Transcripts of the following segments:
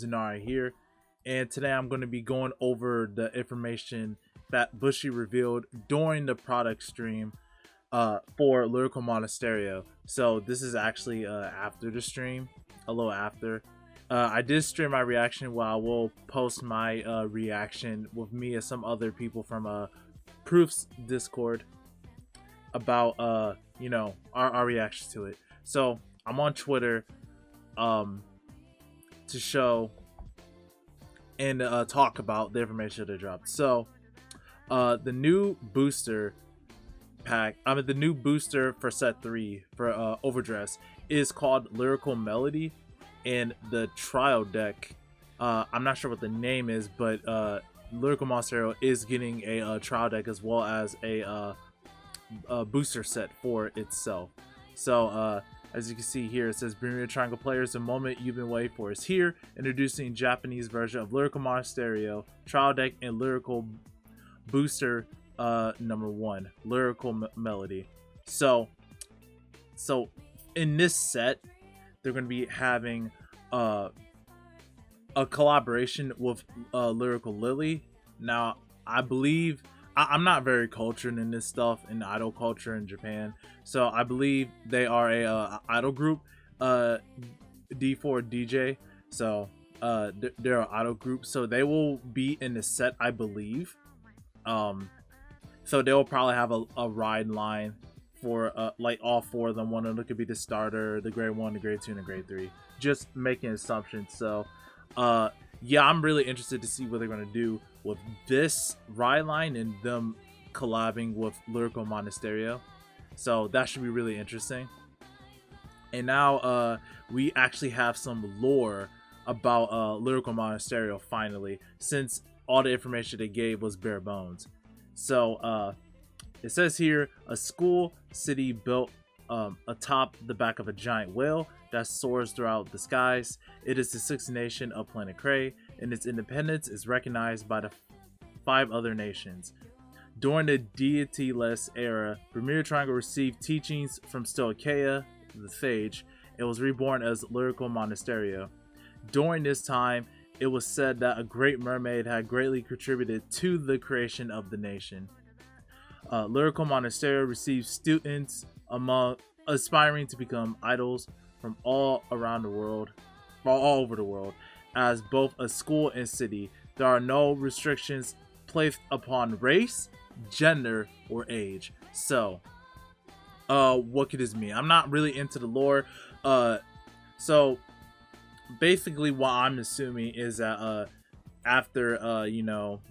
Zenari here, and today I'm going to be going over the information that Bushy revealed during the product stream for Lyrical Monasterio. So this is actually after the stream, a little after. I did stream my reaction, while I will post my reaction with me and some other people from Proof's Discord about our reactions to it. So I'm on Twitter to show and talk about the information that dropped. So the new booster pack, the new booster for set 3 for Overdress is called Lyrical Melody, and the trial deck, I'm not sure what the name is, but Lyrical Monasterio is getting a trial deck as well as a booster set for itself. So as you can see here, it says Bermuda Triangle players, the moment you've been waiting for is here. Introducing Japanese version of Lyrical Monasterio trial deck and Lyrical Booster number 1, Lyrical Melody. So in this set, they're going to be having a collaboration with Lyrical Lily. Now, I believe I'm not very cultured in this stuff, in idol culture in Japan, so I believe they are a idol group, D4DJ. So they're an idol group, so they will be in the set, I believe. So they'll probably have a ride line for like all 4 of them. One of them could be the starter, the grade 1, the grade 2, and the grade 3. Just making assumptions. So yeah, I'm really interested to see what they're going to do with this ride line and them collabing with Lyrical Monasterio. So that should be really interesting. And now we actually have some lore about Lyrical Monasterio finally, since all the information they gave was bare bones. So it says here, a school city built atop the back of a giant whale that soars throughout the skies. It is the 6th nation of planet Cray, and its independence is recognized by the 5 other nations. During the deity-less era, Bermuda Triangle received teachings from Stoicheia, the sage, and was reborn as Lyrical Monasterio. During this time, it was said that a great mermaid had greatly contributed to the creation of the nation. Lyrical Monasterio receives students among aspiring to become idols from all around the world, all over the world, as both a school and city. There are no restrictions placed upon race, gender, or age. So, what could this mean? I'm not really into the lore. So basically, what I'm assuming is that after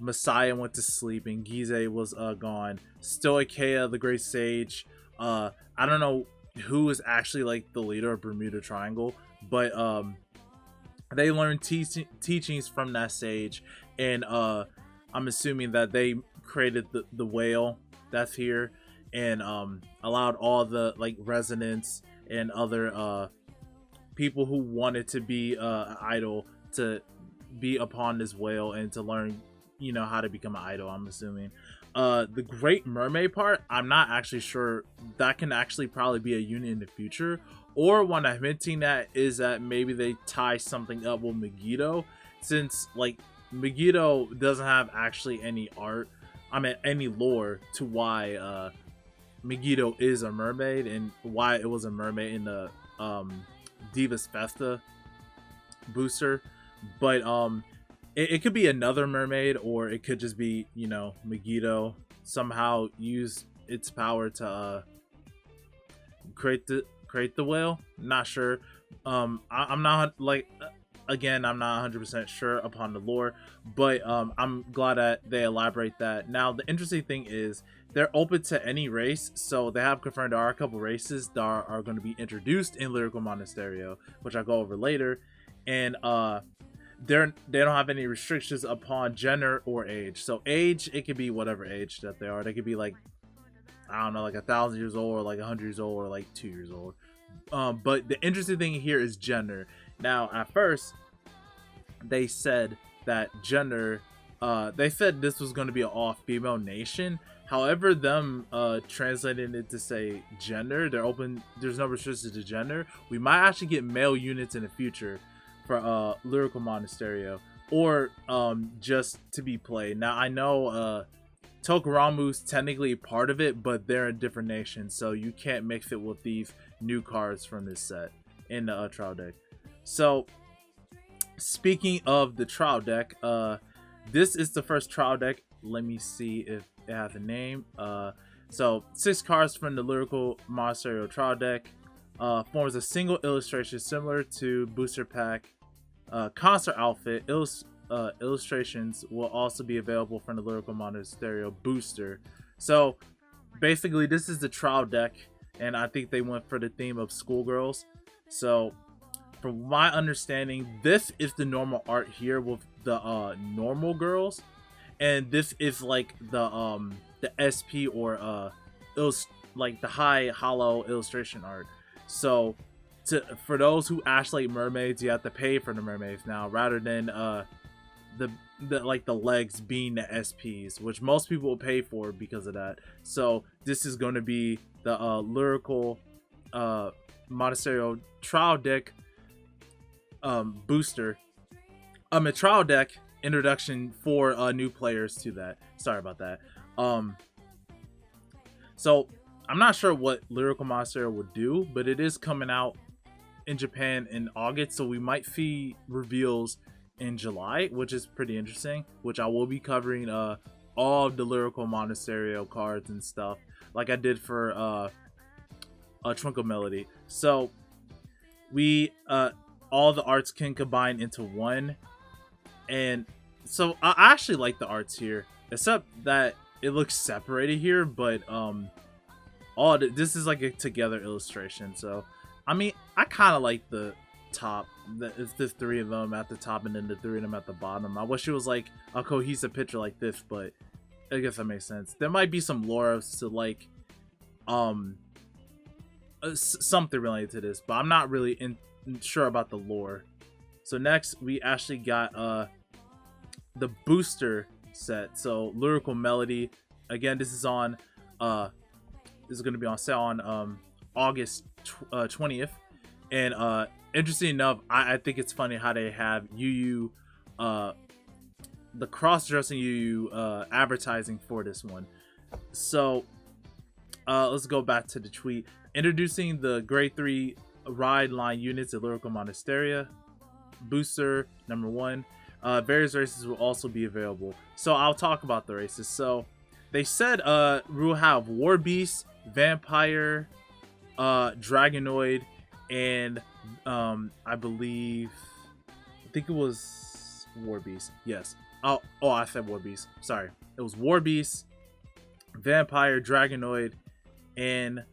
Messiah went to sleep and Gize was gone, Stoicheia, the great sage, I don't know who is actually like the leader of Bermuda Triangle, but they learned teachings from that sage, and I'm assuming that they created the whale that's here, and allowed all the like residents and other people who wanted to be an idol to be upon this whale and to learn how to become an idol. I'm assuming the Great Mermaid part, I'm not actually sure. That can actually probably be a unit in the future, or what I'm hinting at is that maybe they tie something up with Megiddo, since like Megiddo doesn't have actually any art, any lore to why Megiddo is a mermaid and why it was a mermaid in the Divas Festa booster. But it could be another mermaid, or it could just be Megiddo somehow use its power to create the whale. Not sure. I'm not like, again, I'm not 100% sure upon the lore, but I'm glad that they elaborate that. Now the interesting thing is they're open to any race, so they have confirmed there are a couple races that are going to be introduced in Lyrical Monasterio, which I'll go over later. And they don't have any restrictions upon gender or age. So age, it could be whatever age that they are. They could be like, I don't know, like 1,000 years old, or like 100 years old, or like 2 years old. But the interesting thing here is gender. Now at first they said that gender, they said this was going to be an all-female nation. However, them translating it to say gender, they're open, there's no restrictions to gender. We might actually get male units in the future for Lyrical Monasterio, or just to be played. Now I know Tokaramu's technically part of it, but they're a different nation, so you can't mix it with these new cards from this set in the trial deck. So speaking of the trial deck, this is the first trial deck. Let me see if it has a name. So 6 cards from the Lyrical Monasterio trial deck. Forms a single illustration similar to booster pack concert outfit. Illustrations will also be available from the Lyrical Monasterio booster. So basically this is the trial deck, and I think they went for the theme of schoolgirls. So from my understanding, this is the normal art here with the normal girls, and this is like the SP or like the high hollow illustration art. So for those who actually like mermaids, you have to pay for the mermaids now, rather than the like the legs being the SPs, which most people will pay for because of that. So this is going to be the Lyrical Monasterio trial deck booster. A trial deck introduction for new players to that. Sorry about that. So I'm not sure what Lyrical Monasterio will do, but it is coming out in Japan in August, so we might see reveals in July, which is pretty interesting, which I will be covering all of the Lyrical Monasterio cards and stuff like I did for Twinkle Melody. So we all the arts can combine into one, and so I actually like the arts here, except that it looks separated here, but this is like a together illustration. So I mean, I kind of like the top, it's the 3 of them at the top and then the 3 of them at the bottom. I wish it was like a cohesive picture like this, but I guess that makes sense. There might be some lore to like something related to this, but I'm not really sure about the lore. So next we actually got the booster set. So Lyrical Melody, again, this is on this is going to be on sale on August 20th, and interesting enough, I think it's funny how they have Yu the cross-dressing Yu advertising for this one. So let's go back to the tweet. Introducing the grade 3 ride line units at Lyrical Monasterio booster number 1. Various races will also be available. So I'll talk about the races. So they said we'll have War Beast, Vampire, Dragonoid, and I think it was War Beast. Yes. Oh, I said War Beast. Sorry. It was War Beast, Vampire, Dragonoid, and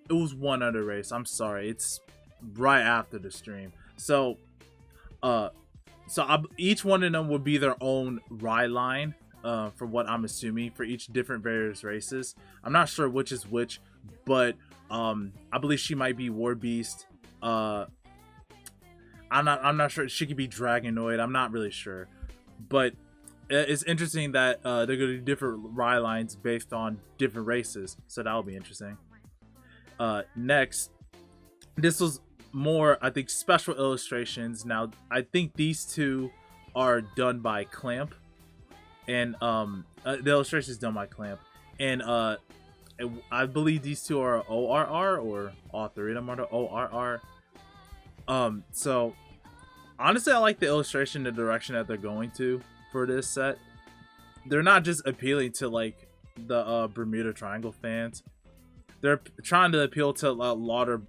it was one other race. I'm sorry. It's right after the stream. So each one of them would be their own ride line, from what I'm assuming, for each different various races. I'm not sure which is which, but I believe she might be War Beast. I'm not sure. She could be Dragonoid. I'm not really sure, but it's interesting that they're going to do different ride lines based on different races. So that'll be interesting. Next, this was more, I think, special illustrations. Now I think these two are done by Clamp, and the illustration is done by Clamp, and I believe these two are ORR, or all 3 of them are the ORR. So honestly, I like the illustration, the direction that they're going to for this set. They're not just appealing to like the Bermuda Triangle fans. They're trying to appeal to a larger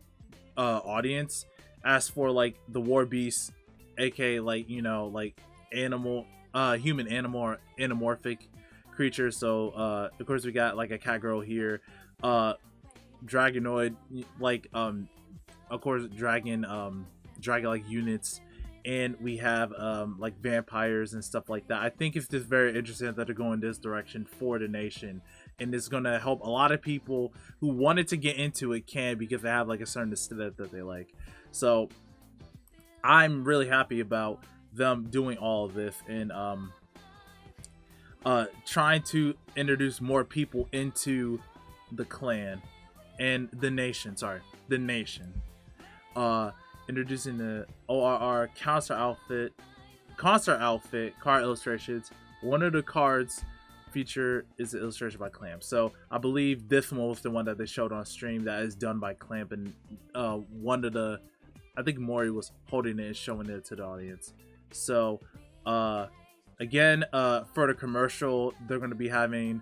audience. As for like the War Beast, aka like, you know, like animal, human animal or anamorphic creatures. So of course we got like a cat girl here, Dragonoid, like of course dragon like units, and we have like vampires and stuff like that. I think it's just very interesting that they're going this direction for the nation, and it's going to help a lot of people who wanted to get into it can, because they have like a certain aesthetic that they like. So I'm really happy about them doing all of this and trying to introduce more people into the clan and the nation. Sorry, the nation. introducing the ORR concert outfit card illustrations. One of the cards feature is an illustration by Clamp. So I believe this one was the one that they showed on stream that is done by Clamp, and one of the, I think Mori was holding it and showing it to the audience. So again, for the commercial, they're going to be having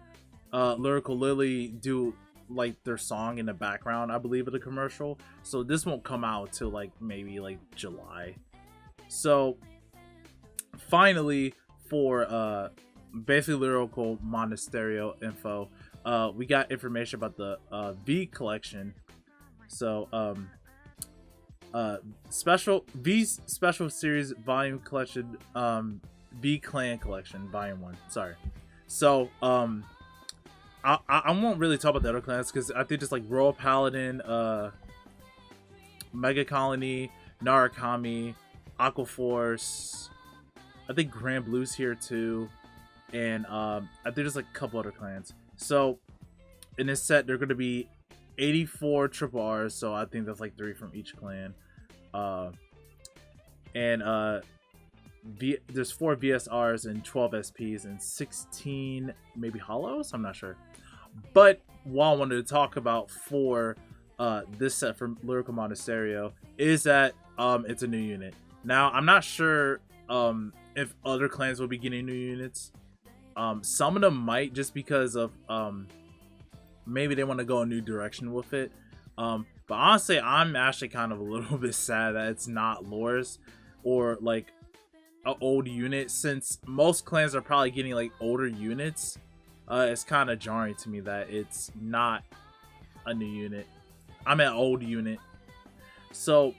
Lyrical Lily do like their song in the background, I believe, of the commercial. So this won't come out till like maybe like July. So finally, for basically Lyrical Monasterio info, we got information about the V collection. So special series volume collection, V Clan collection volume 1. Sorry. So I won't really talk about the other clans because I think just like Royal Paladin, Mega Colony, Narukami, Aqua Force, I think Grand Blue's here too, and I think there's like a couple other clans. So in this set, they're going to be 84 triple R's, so I think that's like 3 from each clan. There's 4 VSRs and 12 SPs and 16 maybe hollows, I'm not sure. But what I wanted to talk about for this set from Lyrical Monasterio is that it's a new unit. Now I'm not sure if other clans will be getting new units. Some of them might, just because of maybe they want to go a new direction with it. But honestly, I'm actually kind of a little bit sad that it's not lures or like an old unit, since most clans are probably getting like older units. It's kind of jarring to me that it's not a new unit. I'm an old unit. So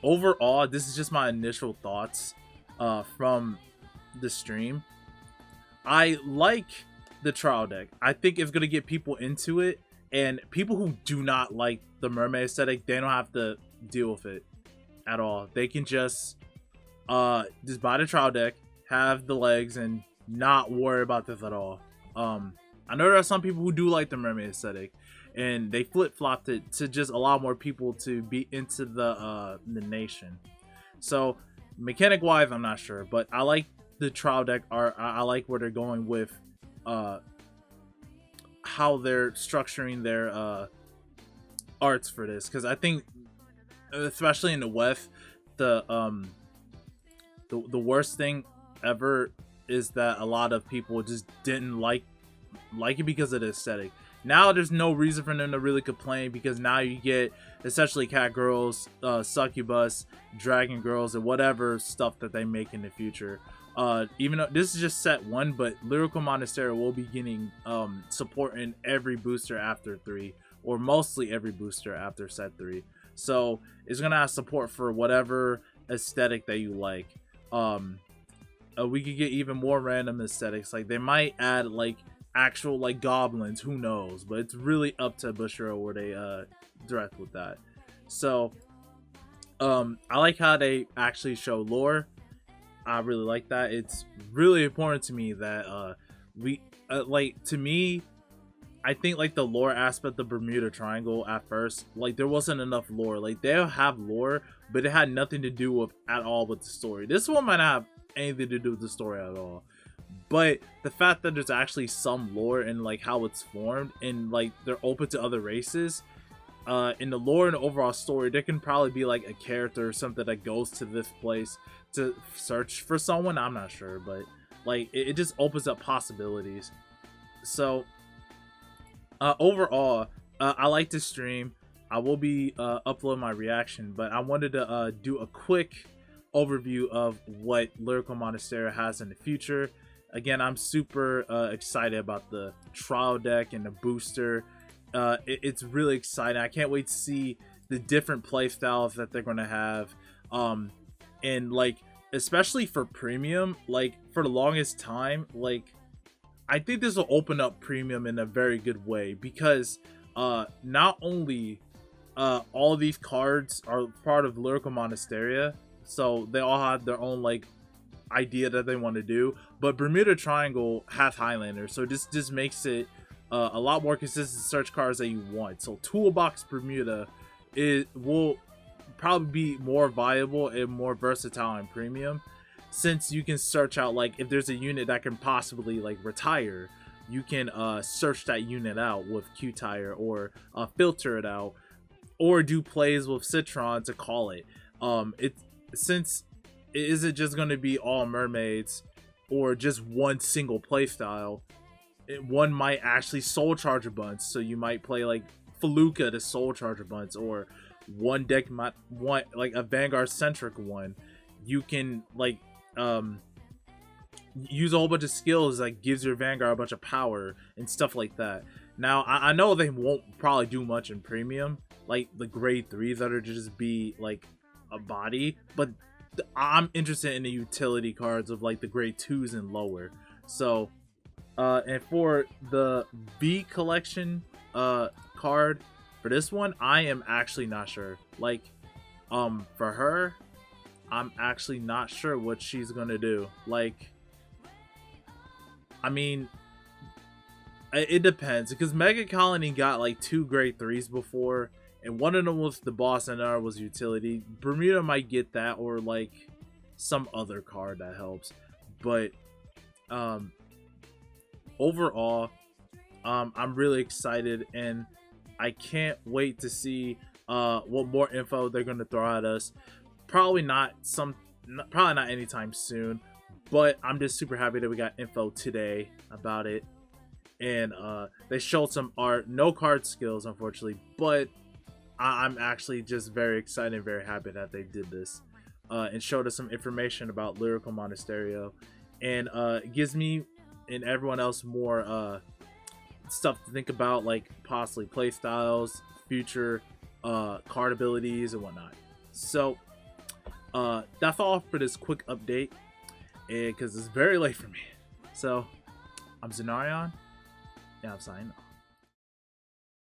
overall, this is just my initial thoughts from the stream. I like the trial deck. I think it's gonna get people into it, and people who do not like the mermaid aesthetic, they don't have to deal with it at all. They can just buy the trial deck, have the legs, and not worry about this at all. I know there are some people who do like the mermaid aesthetic, and they flip-flopped it to just allow more people to be into the nation. So mechanic wise, I'm not sure, but I like the trial deck art. I like where they're going with how they're structuring their arts for this, because I think especially in the West, the worst thing ever is that a lot of people just didn't like it because of the aesthetic. Now there's no reason for them to really complain, because now you get essentially cat girls, succubus, dragon girls, and whatever stuff that they make in the future. Even though this is just set 1, but Lyrical Monasterio will be getting support in every booster after 3, or mostly every booster after set 3. So it's gonna have support for whatever aesthetic that you like. We could get even more random aesthetics. Like they might add like actual like goblins, who knows, but it's really up to Bushiroad where they direct with that. So I like how they actually show lore. I really like that. It's really important to me that we like, to me, I think like the lore aspect of Bermuda Triangle at first, like there wasn't enough lore. Like they'll have lore, but it had nothing to do with at all with the story. This one might not have anything to do with the story at all, but the fact that there's actually some lore and like how it's formed, and like they're open to other races, in the lore and the overall story, there can probably be like a character or something that goes to this place to search for someone. I'm not sure, but like it just opens up possibilities. So overall, I like this stream. I will be uploading my reaction, but I wanted to do a quick overview of what Lyrical Monasterio has in the future. Again, I'm super excited about the trial deck and the booster. It's really exciting. I can't wait to see the different play styles that they're going to have. And like, especially for premium, like for the longest time, like I think this will open up premium in a very good way, because not only all these cards are part of Lyrical Monasterio, so they all have their own like idea that they want to do, but Bermuda Triangle has Highlander, so this just makes it a lot more consistent search cards that you want. So Toolbox Bermuda will probably be more viable and more versatile in premium, since you can search out, like, if there's a unit that can possibly like retire, you can search that unit out with Q-Tire, or filter it out, or do plays with Citron to call it. Since is it just going to be all mermaids or just one single playstyle, one might actually soul charge a bunch, so you might play like Feluca to soul charge a bunch, or one deck might want like a Vanguard centric one. You can like use a whole bunch of skills that gives your Vanguard a bunch of power and stuff like that. Now I know they won't probably do much in premium, like the grade 3s that are just be like a body, but I'm interested in the utility cards of like the grade 2s and lower. So and for the V collection card for this one, I am actually not sure. Like for her, I'm actually not sure what she's gonna do. Like, I mean, it depends, because Mega Colony got like 2 grade 3s before, and one of them was the boss and another was utility. Bermuda might get that, or like some other card that helps. But overall, I'm really excited, and I can't wait to see what more info they're gonna throw at us. Probably not anytime soon, but I'm just super happy that we got info today about it. And they showed some art, no card skills unfortunately, but I'm actually just very excited and very happy that they did this, and showed us some information about Lyrical Monasterio, and it gives me and everyone else more stuff to think about, like possibly play styles, future card abilities and whatnot. So that's all for this quick update, because it's very late for me. So I'm Zenarion, and I'm signing off.